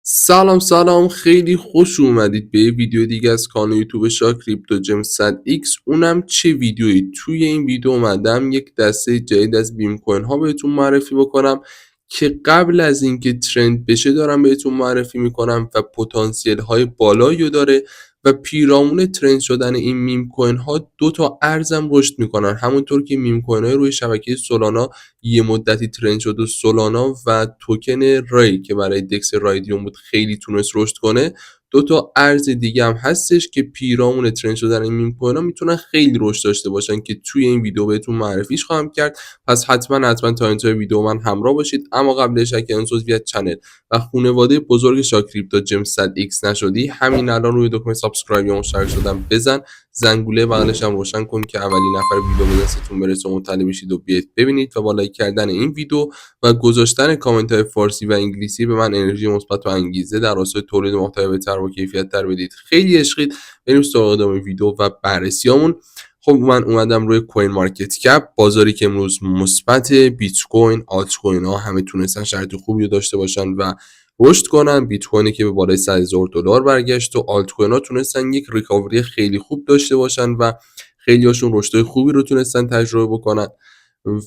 سلام خیلی خوش اومدید به یه ویدیو دیگه از کانال یوتیوب شاه کریپتو جیم 100 ایکس. اونم چه ویدیویی؟ توی این ویدیو اومدم یک دسته جدید از بیم کوین ها بهتون معرفی بکنم که قبل از اینکه ترند بشه دارم بهتون معرفی میکنم و پتانسیل های بالایی داره و پیرامون ترند شدن این میم کوین ها دو تا ارزم رشد میکنن، همونطور که میم کوین های روی شبکه سولانا یه مدتی ترند شد و سولانا و توکن رای که برای دکس رایدیوم بود خیلی تونست رشد کنه. دو تا ارز دیگه هم هستش که پیرامون ترند شدن این میم کوین ها میتونن خیلی رشد داشته باشن که توی این ویدیو بهتون معرفیش خواهم کرد. پس حتما تا انتهای ویدیو من همراه باشید. اما قبلش اگه هنوز عضو چنل و خانواده بزرگ شاه کریپتو جیم 100 ایکس نشدی، همین الان روی دکمه سابسکرایب یا مشترک شدن بزن، زنگوله بغلش هم روشن کن که اولین نفر ویدیو به دستتون برسه و مطلع بشید و بیاید ببینید. و با لایک کردن این ویدیو و گذاشتن کامنت های فارسی و انگلیسی به من انرژی مثبت و انگیزه در راستای تولید محتوی بهتر و کیفیت تر بدید. خیلی عشقید. بریم سراغ ادامه ویدیو و بررسیامون. خب من اومدم روی کوین مارکت کپ، بازاری که امروز مثبت. بیت کوین، آلت کوین ها همه تونستن شرط خوبی رو داشته باشن و رشد کنن. بیت کوینی که به بالای $100,000 برگشت و آلت کوین ها تونستن یک ریکاوری خیلی خوب داشته باشن و خیلی هاشون رشدهای خوبی رو تونستن تجربه بکنن.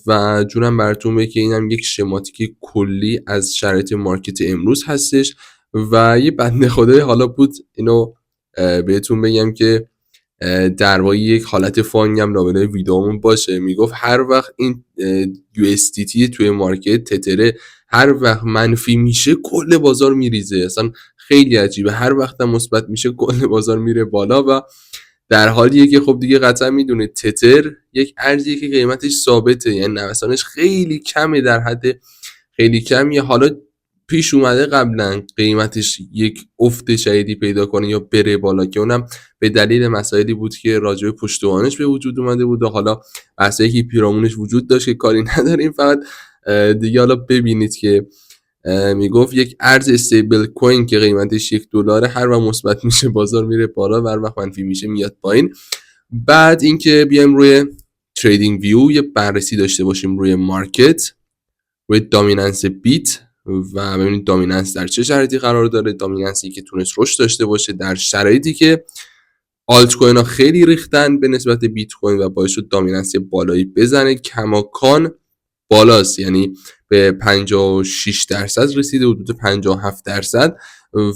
و جونم براتون بگم که اینم یک شماتیک کلی از شرایط مارکت امروز هستش. و یه بنده خدای حالا بود اینو بهتون بگم که در واقع یک حالت فانی هم لابلای ویدیومون باشه. میگفت هر وقت این USDT توی مارکت تتره هر وقت منفی میشه کل بازار میریزه. اصلا خیلی عجیبه. هر وقت هم مثبت میشه کل بازار میره بالا و در حالیه که خب دیگه قطعا میدونید تتر یک ارزیه که قیمتش ثابته، یعنی نوسانش خیلی کمه، در حد خیلی کمیه. حالا پیش اومده قبلا قیمتش یک افت شدیدی پیدا کنه یا بره بالا که اونم به دلیل مسائلی بود که راجع به پشتوانش به وجود اومده بود و حالا بحثایی که پیرامونش وجود داشت که کاری نداریم. فقط دیگه حالا ببینید که میگفت یک ارز استیبل کوین که قیمتش $1 هر وقت مثبت میشه بازار میره بالا و هر وقت منفی میشه میاد پایین. بعد اینکه بیایم روی تریدینگ ویو یه بررسی داشته باشیم روی مارکت، روی دامیننس بیت و ببینید دامیننس در چه شرایطی قرار داره. دامیننسی که تونست رشد داشته باشه در شرایطی که آلت کوین ها خیلی ریختن به نسبت بیت کوین و باعث شد دامیننس بالایی بزنه. کماکان بالاست، یعنی به 56% رسیده، حدود 57%،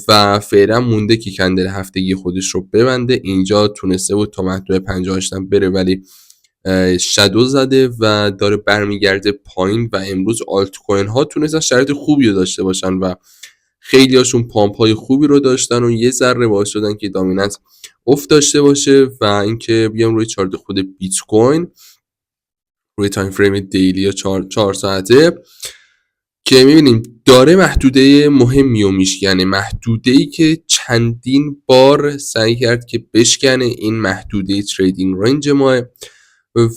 و فعلا مونده که کندل هفتگی خودش رو ببنده. اینجا تونسته بود تا محدود 58 بره ولی شادو زده و داره برمیگرده پایین و امروز آلت کوین ها تونستن شرایط خوبی رو داشته باشن و خیلی هاشون پامپ های خوبی رو داشتن و یه ذره باعث شدن که دامیننس افت داشته باشه. و اینکه بیام روی چارت خود بیت کوین روی تایم فریم دیلی یا 4 ساعته که میبینیم داره محدوده مهمی رو میشکنه، محدوده‌ای که چندین بار سعی کرد که بشکنه این محدوده تریدینگ رنج ماه.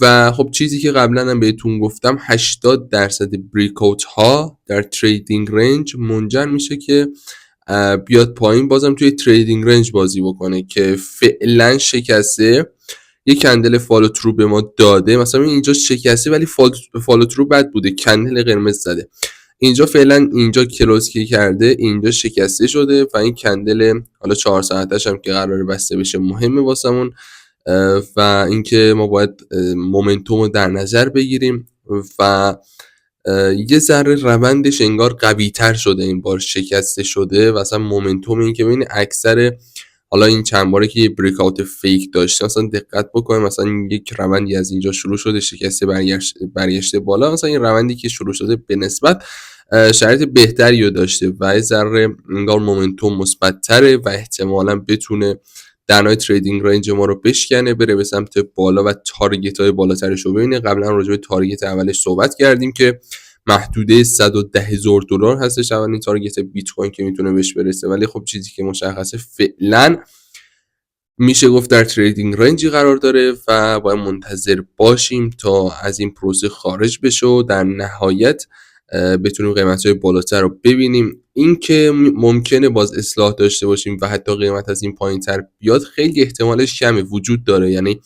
و خب چیزی که قبلا هم بهتون گفتم 80% بریک اوت ها در تریدینگ رنج منجر میشه که بیاد پایین بازم توی تریدینگ رنج بازی بکنه که فعلا شکسته. یک کندل فالو ترو به ما داده، مثلا اینجا شکسته ولی فالو ترو بد بوده، کندل قرمز زده. اینجا فعلا اینجا کلوز کی کرده، اینجا شکسته شده و این کندل حالا 4 ساعتش هم که قراره بسته بشه مهمه واسمون. و اینکه ما باید مومنتوم رو در نظر بگیریم و یه ذره روندش انگار قوی تر شده، این بار شکسته شده و اصلا مومنتوم این که ببینید اکثر حالا این چند باره که یه بریک اوت فیک داشته مثلا دقت بکنیم، مثلا یک روندی از اینجا شروع شده شکسته برگشته بالا، مثلا این روندی که شروع شده به نسبت شرایط بهتری رو داشته و یه ذره انگار مومنتوم مثبت تره و احتمالاً بتونه در نهایت تریدینگ رنج ما رو بشکنه بره به سمت بالا و تارگت های بالاترش رو ببینه. قبلا راجع به تارگت اولش صحبت کردیم که محدوده $110,000 هستش اولین تارگت بیت کوین که میتونه بهش برسه، ولی خب چیزی که مشخصه فعلا میشه گفت در تریدینگ رنجی قرار داره و باید منتظر باشیم تا از این پروسه خارج بشه و در نهایت بتونیم قیمت‌های بالاتر رو ببینیم. این که ممکنه باز اصلاح داشته باشیم و حتی قیمت از این پایین‌تر بیاد خیلی احتمالش کمه، وجود داره، یعنی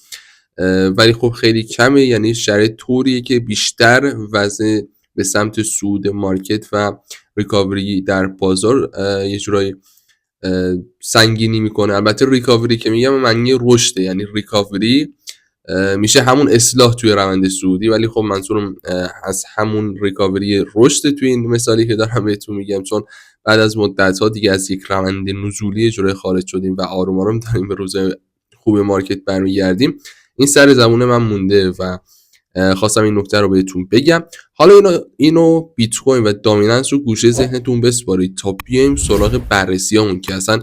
ولی خب خیلی کمه، یعنی شرایط طوریه که بیشتر وزن به سمت صعود مارکت و ریکاوری در بازار یه جورایی سنگینی میکنه. البته ریکاوری که میگم معنی رشده، یعنی ریکاوری میشه همون اصلاح توی روند صعودی، ولی خب منظورم از همون ریکاوری رشد توی این مثالی که دارم بهتون میگم، چون بعد از مدت‌ها دیگه از یک روند نزولی جوره خارج شدیم و آروم آروم داریم به روز خوب مارکت برمیگردیم. این سر زبون من مونده و خواستم این نکته رو بهتون بگم. حالا اینو بیت کوین و دامیننس رو گوشه ذهنتون بسپارید تا بیایم سراغ بررسیامون که اصلا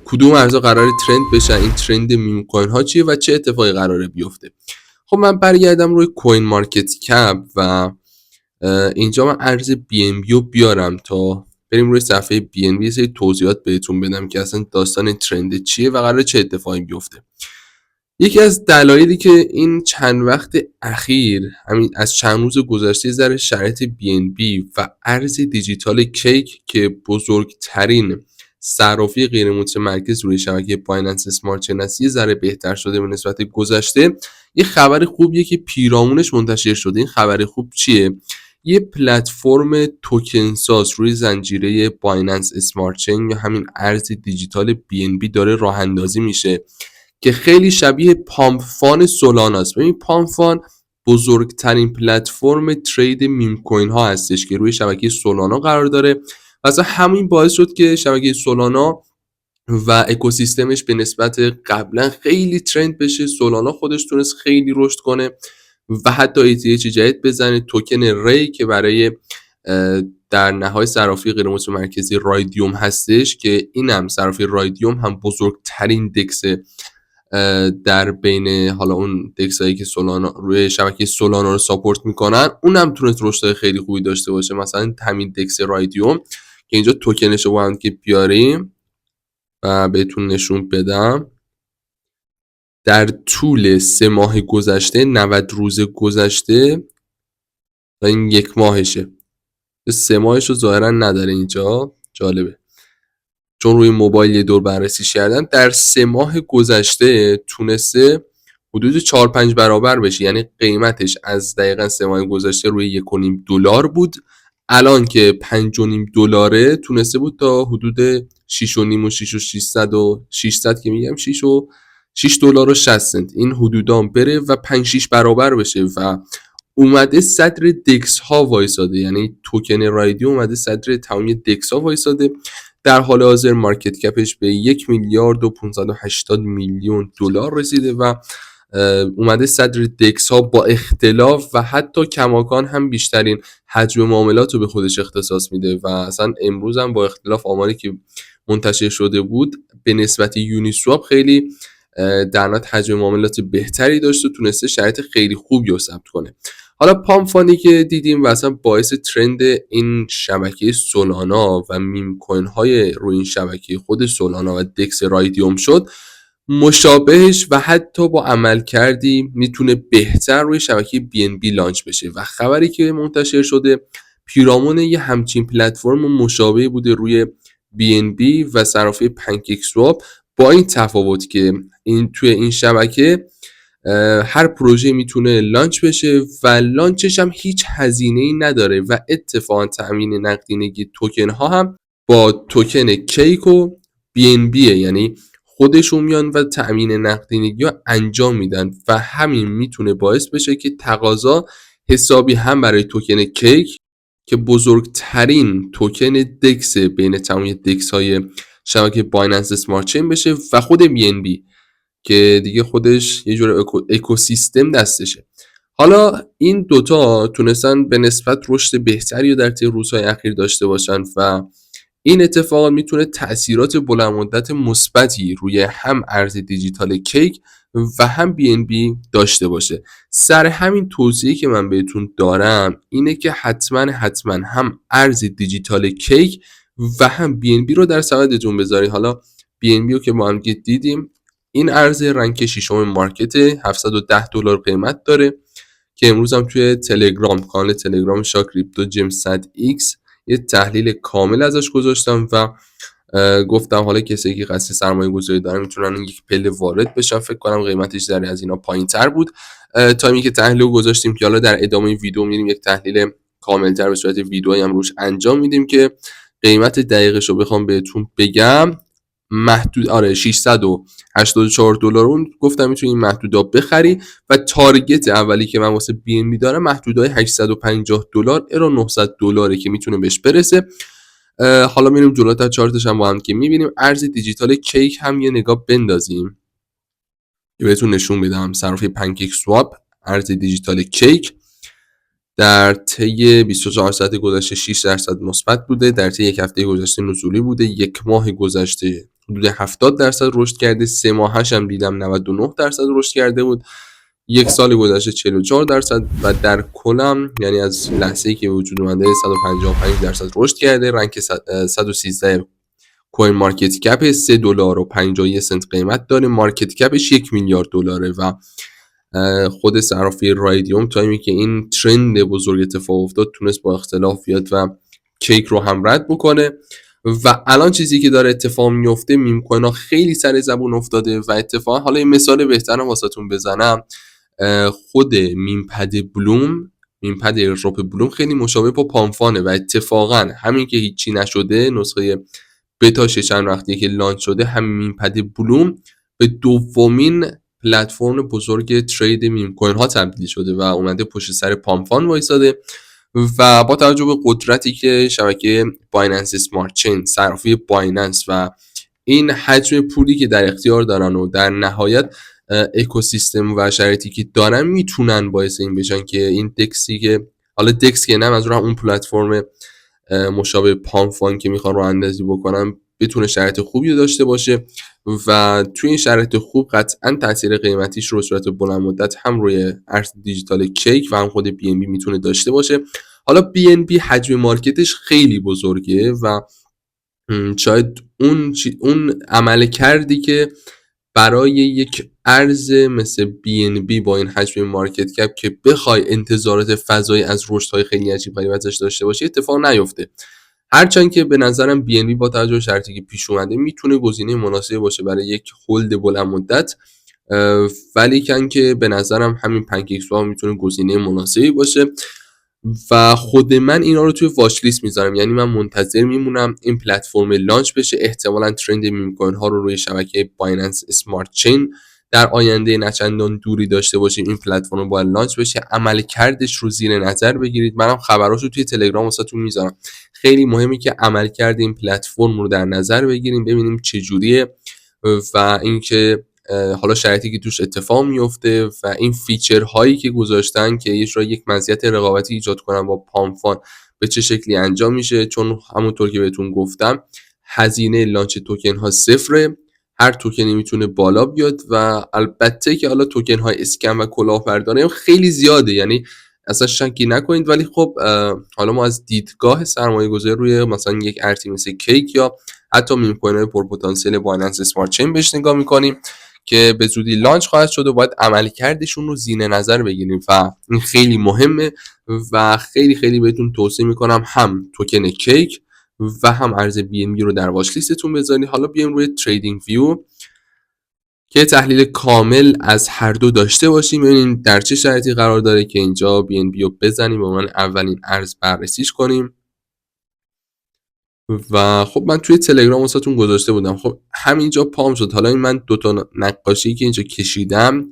کدوم ارزها قراره ترند بشن، این ترند میم کوین ها چیه و چه اتفاقی قراره بیفته. خب من برگردم روی کوین مارکت کپ و اینجا من ارز BNB رو بیارم تا بریم روی صفحه BNB یه سری توضیحات بهتون بدم که اصلا داستان ترند چیه و قراره چه اتفاقی بیفته. یکی از دلایلی که این چند وقت اخیر، همین از چند روز گذشته، ذره شرایط BNB و ارز دیجیتال کیک که بزرگترین صرافی غیر متمرکز روی شبکه بایننس اسمارت چین است، یه ذره بهتر شده به نسبت گذشته. یه خبر خوبیه که پیرامونش منتشر شده. این خبر خوب چیه؟ یه پلتفرم توکن ساز روی زنجیره بایننس اسمارت چین یا همین ارز دیجیتال BNB داره راه اندازی میشه که خیلی شبیه پامپ سولانا است. ببین پامپ بزرگترین پلتفرم ترید میم کوین ها هستش که روی شبکه سولانا قرار داره و اصلا همین باعث شد که شبکه سولانا و اکوسیستمش به نسبت قبلا خیلی ترند بشه. سولانا خودش تونست خیلی رشد کنه و حتی ETH جدید بزنه، توکن ری که برای در نهای صرافی غیر متمرکزی رایدیوم هستش که اینم صرافی رایدیوم هم بزرگترین دکس در بین حالا اون دکس هایی که سولانا روی شبکه سولانا رو ساپورت میکنن، اونم تونست رشد خیلی خوبی داشته باشه. مثلا همین دکس رایدیوم که اینجا توکنش رو با هم که بیاریم و بهتون نشون بدم، در طول 3 ماه گذشته، 90 روز گذشته و این 1 ماهشه، 3 ماهش رو ظاهرا نداره اینجا، جالبه چون روی موبایل یه دور بررسیش کردن. در 3 ماه گذشته تونسته حدود 4-5 برابر بشه، یعنی قیمتش از دقیقا 3 ماه گذشته روی $1.5 بود، الان که $5.5 تونسته بود تا حدود 6.5 و 6.600 و 600 که میگم 6 دلار و 60 سنت این حدودام بره و 5-6 برابر بشه و اومده صدر دکس ها وایساده. یعنی توکن رایدی اومده صدر تمامی دکس ها وایساده. در حال حاضر مارکت کپش به 1 میلیارد و 580 میلیون دلار رسیده و اومده صدر دکس ها با اختلاف و حتی کماکان هم بیشترین حجم معاملات رو به خودش اختصاص میده و اصلا امروز هم با اختلاف آماری که منتشر شده بود به نسبت یونی سواب خیلی در نهایت حجم معاملات بهتری داشت و تونسته شرایط خیلی خوبی رو ثبت کنه. حالا پامفانی که دیدیم و اصلا باعث ترند این شبکه سولانا و میم کوین های روی این شبکه خود سولانا و دکس رایدیوم شد، مشابهش و حتی با عمل کردی میتونه بهتر روی شبکه BNB لانچ بشه و خبری که منتشر شده پیرامون یه همچین پلتفرم مشابه بوده روی BNB و صرافی پنکیک سواب، با این تفاوت که توی این شبکه هر پروژه میتونه لانچ بشه و لانچش هم هیچ هزینه‌ای نداره و اتفاقا تأمین نقدینگی توکن ها هم با توکن کیک و BNB، یعنی خودشون میان و تأمین نقدینگی رو انجام میدن و همین میتونه باعث بشه که تقاضا حسابی هم برای توکن کیک که بزرگترین توکن دکس بین تمامی دکس های شبکه بایننس اسمارت چین بشه و خود BNB که دیگه خودش یه جور اکوسیستم دستشه. حالا این دوتا تونستن به نسبت رشد بهتری رو در طی روزهای اخیر داشته باشن و این اتفاق میتونه تأثیرات بلند مدت مثبتی روی هم ارز دیجیتال کیک و هم BNB داشته باشه. سر همین توصیه‌ای که من بهتون دارم اینه که حتما هم ارز دیجیتال کیک و هم BNB رو در سبدتون بذارید. حالا BNB رو که با هم دیدیم، این ارز رنک 6 مارکت $710 قیمت داره که امروز هم توی تلگرام، کانال تلگرام کریپتو جیم 100x یه تحلیل کامل ازش گذاشتم و گفتم حالا کسی که قصد سرمایه گذاری دارن میتونن یک پله وارد بشن. فکر کنم قیمتش ذره از اینا پایین تر بود تایمی که تحلیل گذاشتیم که حالا در ادامه ویدیو میریم یک تحلیل کاملتر به صورت ویدئویی هم روش انجام میدیم که قیمت دقیقش رو بخوام بهتون بگم محدود $684 اون گفتم میتونی این محدودا بخری و تارگت اولی که من واسه بی ام بی دارم محدودای $850 الی $900 که میتونه بهش برسه. حالا میریم جلوتر چارتش هم با هم که میبینیم. ارز دیجیتال کیک هم یه نگاه بندازیم که بهتون نشون بدم. صرافی پنکیک سواب ارز دیجیتال کیک در طی 24 ساعت گذشته 6% مثبت بوده، در طی یک هفته گذشته نزولی بوده، یک ماه گذشته حدود 70% رشد کرده، 3 ماهش هم دیدم 99% رشد کرده بود، یک سال گذشته 44% و در کلم یعنی از لحظه‌ای که وجود اومده 155% رشد کرده. رنک 113 کوین مارکت کپ $3.51 قیمت داره، مارکت کپش $1 میلیارد و خود صرافی رایدیوم تایمی که این ترند بزرگ اتفاق افتاد تونست با اختلاف بیاد و کیک رو هم رد بکنه و الان چیزی که داره اتفاق میفته میم کوین ها خیلی سر زبون افتاده و اتفاقا حالا این مثال بهترم واسهتون بزنم. خود میمپد بلوم، میمپد ایردراپ بلوم خیلی مشابه با پامفانه و اتفاقا همین که هیچی نشده نسخه بتاش چند وقتیه که لانچ شده همین میمپد بلوم به دومین پلتفرم بزرگ ترید میم کوین ها تبدیل شده و اومده پشت سر پامفان وایساده و با توجه به قدرتی که شبکه بایننس اسمارت چین، صرافی بایننس و این حجم پولی که در اختیار دارن و در نهایت اکوسیستم و شرایطی که دارن میتونن باعث این بشن که این دکسی که حالا دکس که نه منظورم اون پلتفرم مشابه پامفان که میخوان راه اندازی بکنن بتونه شرایط خوبی داشته باشه و توی این شرایط خوب قطعا تاثیر قیمتیش رو به صورت بلند مدت هم روی ارز دیجیتال کیک و هم خود بی ام بی میتونه داشته باشه. حالا بی ام بی حجم مارکتش خیلی بزرگه و شاید اون عمل کردی که برای یک ارز مثل بی ان بی با این حجم مارکت کپ که بخوای انتظارات فضایی از رشدهای خیلی عجیب غریب ازش داشته باشی اتفاق نیفته. هرچند که به نظرم بی ان بی با توجه به شرطی که پیش اومده میتونه گزینه مناسبی باشه برای یک هولد بلند مدت، ولی که به نظرم همین پنکیک سواب میتونه گزینه مناسبی باشه و خود من اینا رو توی واچ لیست میذارم. یعنی من منتظر میمونم این پلتفرم لانچ بشه، احتمالاً ترند میم کوین ها رو روی شبکه بایننس اسمارت چین در آینده نچندان دوری داشته باشیم. این پلتفرم باید لانچ بشه، عمل کردش رو زیر نظر بگیرید. منم خبراشو توی تلگرام واسهتون میذارم. خیلی مهمه که عمل کرد این پلتفرم رو در نظر بگیریم ببینیم چه جوریه و اینکه حالا شرایطی که توش اتفاق میفته و این فیچر هایی که گذاشتن که یک مزیت رقابتی ایجاد کنن با پامفان به چه شکلی انجام میشه. چون همونطور که بهتون گفتم هزینه لانچ توکن ها صفره، هر توکنی میتونه بالا بیاد و البته که حالا توکن های اسکم و کلاهبرداری خیلی زیاده، یعنی اصلا شکی نکنید. ولی خب حالا ما از دیدگاه سرمایه گذاری روی مثلا یک ارزی مثل کیک یا حتی میم کوین های پرپتانسیل بایننس اسمارت چین بهش نگاه میکنیم که به زودی لانچ خواهد شد و باید عملکردشون رو زیر نظر بگیریم و این خیلی مهمه و خیلی خیلی بهتون توصیه میکنم هم توکن کیک و هم ارز بی ام بی رو در واچ لیستتون بذارید. حالا بیایم روی تریدینگ ویو که تحلیل کامل از هر دو داشته باشیم، ببینیم در چه شرایطی قرار داره که اینجا بی ام بی رو بزنیم و من اولین ارز بررسیش کنیم. و خب من توی تلگرام واسهتون گذاشته بودم. خب همینجا پام شد. حالا این من دوتا نقاشی که اینجا کشیدم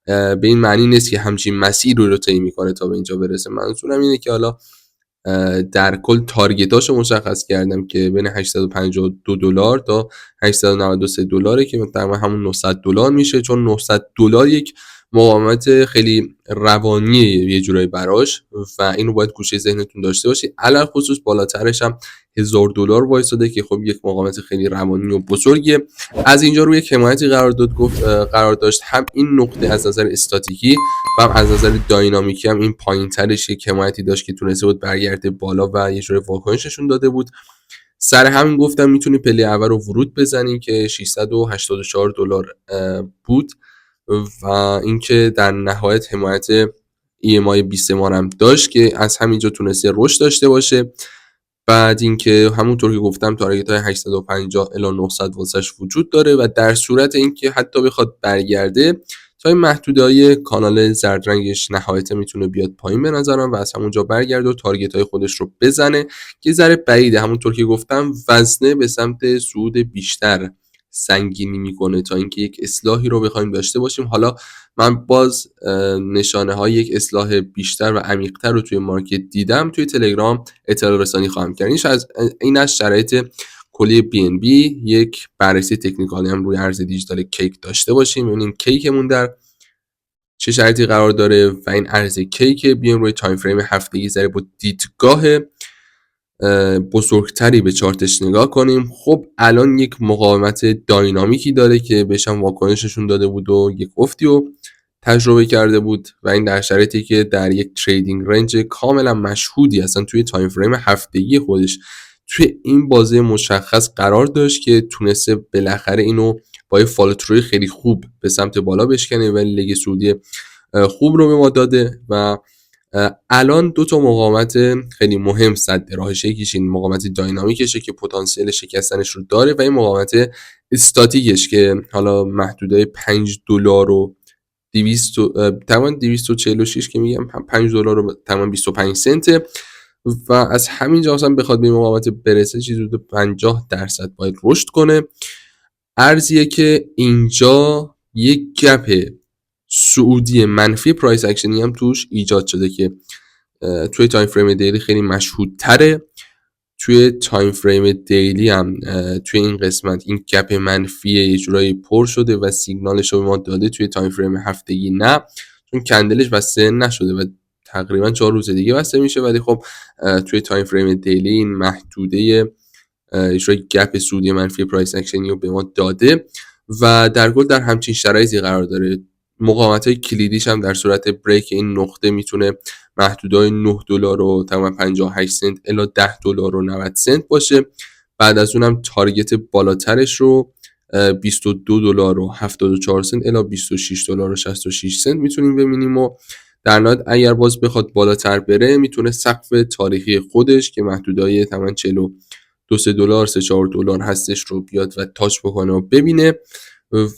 به این معنی نیست که همچین مسیر رو طی میکنه تا به اینجا برسه. منظورم اینه که حالا در کل تارگتاشو مشخص کردم که بین $852 تا $893 که تقریبا همون $900 میشه، چون $900 یک مقاومت خیلی روانیه یه جورایی براش و اینو باید گوشه ذهنتون داشته باشید. علل خصوص بالاترش هم $1000 وایساده که خب یک مقاومت خیلی روانی و بزرگیه. از اینجا روی حمایتی قرار داشت. هم این نقطه از نظر استاتیکی و هم از نظر داینامیکی هم این پایین‌ترش یک حمایتی داشت که تونسته بود برگرده بالا و یه جور واکنششون داده بود. سر همین گفتم میتونی پله اول رو ورود بزنی که $684 بود و اینکه در نهایت حمایت EMI 20 ماه هم داشت که از همینجا تونسته رشد داشته باشه. بعد اینکه همونطور که گفتم تارگت های 850 الی 900 واسش وجود داره و در صورت اینکه حتی بخواد برگرده تا این محدوده‌های کانال زرد رنگش نهایتا میتونه بیاد پایین به نظرم و از همونجا برگرده و تارگت های خودش رو بزنه که ذره بعیده. همونطور که گفتم وزنه به سمت صعود بیشتر سنگینی میکنه تا اینکه یک اصلاحی رو بخوایم داشته باشیم. حالا من باز نشانه های یک اصلاح بیشتر و عمیق‌تر رو توی مارکت دیدم، توی تلگرام اطلاع رسانی خواهم کرد. این از شرایط کلی BNB. یک بررسی تکنیکالی هم روی ارز دیجیتال کیک داشته باشیم، ببینیم کیکمون در چه شرایطی قرار داره و این ارز کیک بیایم روی تایم فریم هفتگی ذره با دیدگاه بزرگتری به چارتش نگاه کنیم. خب الان یک مقاومت داینامیکی داره که بهش هم واکنششون داده بود و یک افتی رو تجربه کرده بود و این در شرایطی که در یک تریدینگ رنج کاملا مشهودی اصلا توی تایم فریم هفتگی خودش توی این بازه مشخص قرار داشت که تونسته بالاخره اینو با یه فالو تروی خیلی خوب به سمت بالا بشکنه و لگ سعودی خوب رو به ما داده و الان دو تا مقاومت خیلی مهم سد راهشه. یکیش این مقاومت داینامیکشه که پتانسیل شکستنش رو داره و این مقاومت استاتیکش که حالا محدوده $5 و 200 تقریبا 246 که میگم $5 و تقریبا 25 سنت و از همینجا مثلا بخواد به مقاومت برسه چیزی حدود 50% باید رشد کنه. ارزیه که اینجا یک گپ صعودی منفی پرایس اکشنی هم توش ایجاد شده که توی تایم فریم دیلی خیلی مشهودتره. توی تایم فریم دیلی هم توی این قسمت این گپ منفی یه جورایی پر شده و سیگنالش رو به ما داده. توی تایم فریم هفتگی نه، چون کندلش بسته نشده و تقریبا 4 روز دیگه بسته میشه، ولی خب توی تایم فریم دیلی این محدوده اجرای گپ سعودی منفی پرایس اکشنی رو به ما داده و در کل در همچین شرایطی قرار داره. مقاومت‌های کلیدیش هم در صورت بریک این نقطه میتونه محدودهای $9 و تقریبا 58 سنت الی $10 و 90 سنت باشه. بعد از اونم تارگت بالاترش رو $22 و 74 سنت الی $26 و 66 سنت میتونیم ببینیم و در نهایت اگر باز بخواد بالاتر بره میتونه سقف تاریخی خودش که محدودهای تقریبا 42 $3 $4 هستش رو بیاد و تاچ بکنه و ببینه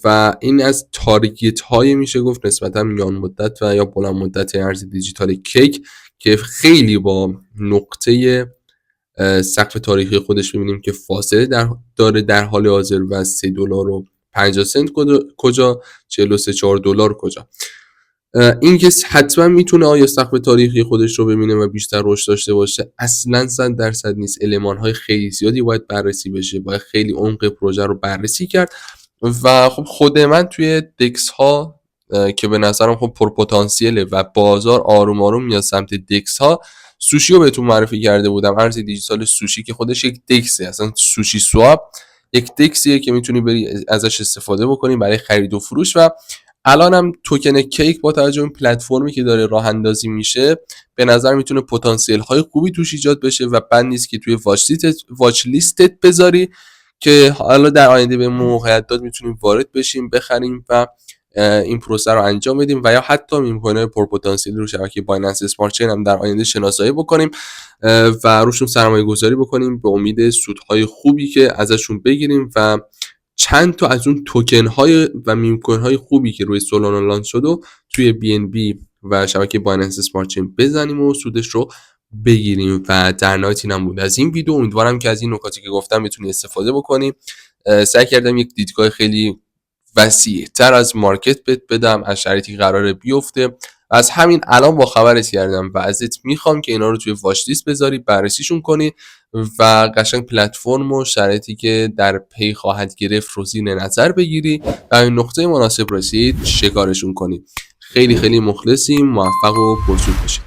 و این از تارگت های میشه گفت نسبتا میان مدت و یا بلند مدت ارز دیجیتال کیک که خیلی با نقطه سقف تاریخی خودش میبینیم که فاصله داره در حال حاضر و $3 و 50 سنت کجا، $43 کجا. این که حتما میتونه آیا سقف تاریخی خودش رو ببینه و بیشتر رشد داشته باشه اصلا 100% نیست. المان‌های خیلی زیادی باید بررسی بشه، باید خیلی عمق پروژه رو بررسی کرد و خب خود من توی دکس ها که به نظرم خب پرپتانسیله و بازار آروم آروم میاد سمت دکس ها، سوشی رو بهتون معرفی کرده بودم، ارز دیجیتال سوشی که خودش یک دکسه، اصلا سوشی سواب یک دکسیه که میتونی بری ازش استفاده بکنی برای خرید و فروش و الان هم توکن کیک با توجه به این پلتفرمی که داره راه اندازی میشه به نظر میتونه پتانسیل های خوبی توش ایجاد بشه و بد نیست که توی واچ لیستت بذاری که حالا در آینده به موقعیت داد میتونیم وارد بشیم بخریم و این پروسه رو انجام بدیم و یا حتی میم کوین پرپتانسیل رو شبکه بایننس اسمارت چین هم در آینده شناسایی بکنیم و روشون سرمایه گذاری بکنیم به امید سودهای خوبی که ازشون بگیریم و چند تا از اون توکن های و میم کوین های خوبی که روی سولانا لانچ شد و توی BNB و شبکه بایننس اسمارت چین بزنیم و سودش رو بگیریم و در نهایت اینم بود از این ویدیو. امیدوارم که از این نکاتی که گفتم بتونی استفاده بکنیم. سعی کردم یک دیدگاه خیلی وسیع تر از مارکت بدم، از شرایطی قراره بیفته از همین الان با خبرت کردم و ازت میخوام که اینا رو توی واچ لیست بذاری، بررسیشون کنی و قشنگ پلتفرم و شرایطی که در پی خواهد گرفت رو زیر نظر بگیری و این نقطه مناسب رسید شکارشون کنی. خیلی خیلی مخلصیم، موفق و پرسود باشید.